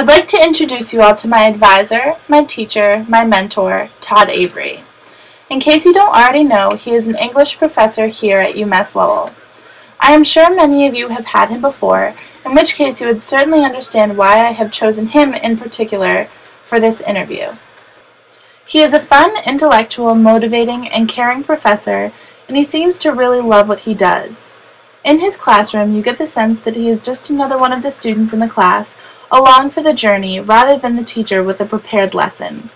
I would like to introduce you all to my advisor, my teacher, my mentor, Todd Avery. In case you don't already know, he is an English professor here at UMass Lowell. I am sure many of you have had him before, in which case you would certainly understand why I have chosen him in particular for this interview. He is a fun, intellectual, motivating, and caring professor, and he seems to really love what he does. In his classroom, you get the sense that he is just another one of the students in the class, along for the journey rather than the teacher with a prepared lesson.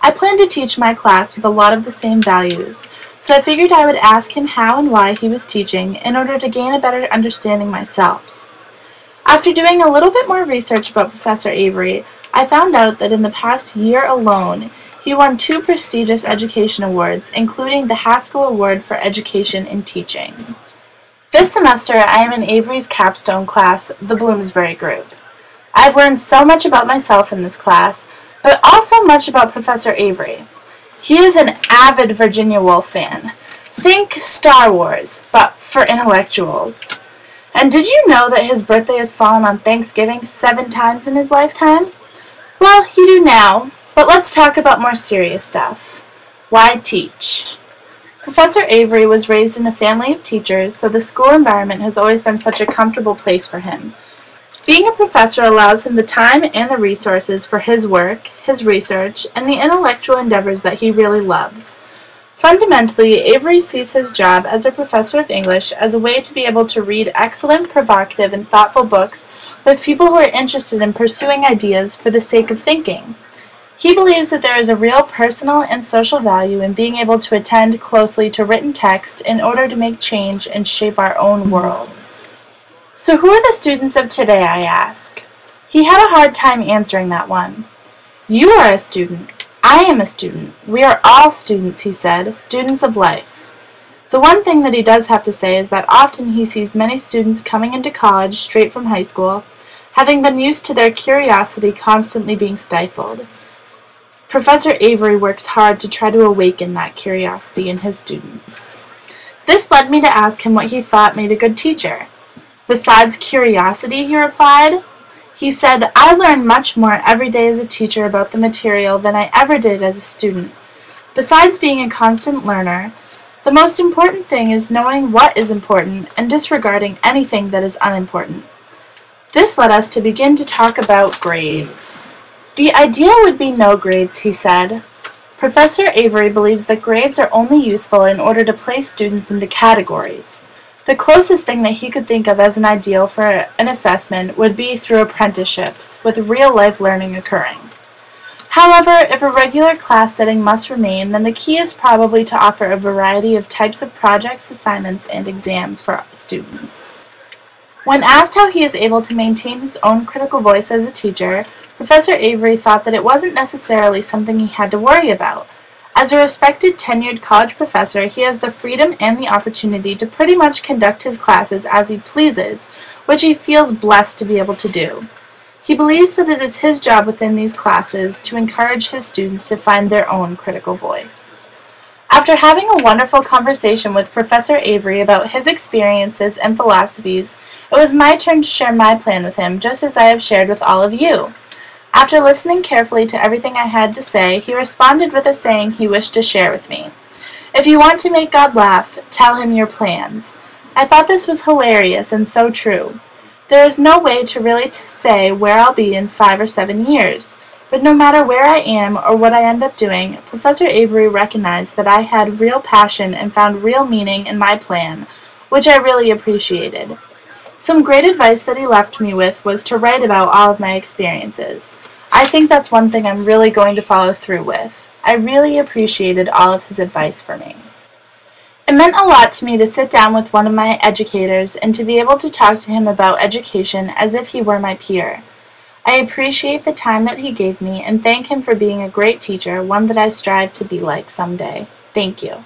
I plan to teach my class with a lot of the same values, so I figured I would ask him how and why he was teaching in order to gain a better understanding myself. After doing a little bit more research about Professor Avery, I found out that in the past year alone, he won 2 prestigious education awards, including the Haskell Award for Education in Teaching. This semester, I am in Avery's capstone class, the Bloomsbury Group. I've learned so much about myself in this class, but also much about Professor Avery. He is an avid Virginia Woolf fan. Think Star Wars, but for intellectuals. And did you know that his birthday has fallen on Thanksgiving 7 times in his lifetime? Well, you do now, but let's talk about more serious stuff. Why teach? Professor Avery was raised in a family of teachers, so the school environment has always been such a comfortable place for him. Being a professor allows him the time and the resources for his work, his research, and the intellectual endeavors that he really loves. Fundamentally, Avery sees his job as a professor of English as a way to be able to read excellent, provocative, and thoughtful books with people who are interested in pursuing ideas for the sake of thinking. He believes that there is a real personal and social value in being able to attend closely to written text in order to make change and shape our own worlds. So who are the students of today, I ask? He had a hard time answering that one. You are a student. I am a student. We are all students, he said, students of life. The one thing that he does have to say is that often he sees many students coming into college straight from high school, having been used to their curiosity constantly being stifled. Professor Avery works hard to try to awaken that curiosity in his students. This led me to ask him what he thought made a good teacher. Besides curiosity, he replied. He said, I learn much more every day as a teacher about the material than I ever did as a student. Besides being a constant learner, the most important thing is knowing what is important and disregarding anything that is unimportant. This led us to begin to talk about grades. The ideal would be no grades, he said. Professor Avery believes that grades are only useful in order to place students into categories. The closest thing that he could think of as an ideal for an assessment would be through apprenticeships, with real-life learning occurring. However, if a regular class setting must remain, then the key is probably to offer a variety of types of projects, assignments, and exams for students. When asked how he is able to maintain his own critical voice as a teacher, Professor Avery thought that it wasn't necessarily something he had to worry about. As a respected, tenured college professor, he has the freedom and the opportunity to pretty much conduct his classes as he pleases, which he feels blessed to be able to do. He believes that it is his job within these classes to encourage his students to find their own critical voice. After having a wonderful conversation with Professor Avery about his experiences and philosophies, it was my turn to share my plan with him, just as I have shared with all of you. After listening carefully to everything I had to say, he responded with a saying he wished to share with me. If you want to make God laugh, tell him your plans. I thought this was hilarious and so true. There is no way to really say where I'll be in 5 or 7 years, but no matter where I am or what I end up doing, Professor Avery recognized that I had real passion and found real meaning in my plan, which I really appreciated. Some great advice that he left me with was to write about all of my experiences. I think that's one thing I'm really going to follow through with. I really appreciated all of his advice for me. It meant a lot to me to sit down with one of my educators and to be able to talk to him about education as if he were my peer. I appreciate the time that he gave me and thank him for being a great teacher, one that I strive to be like someday. Thank you.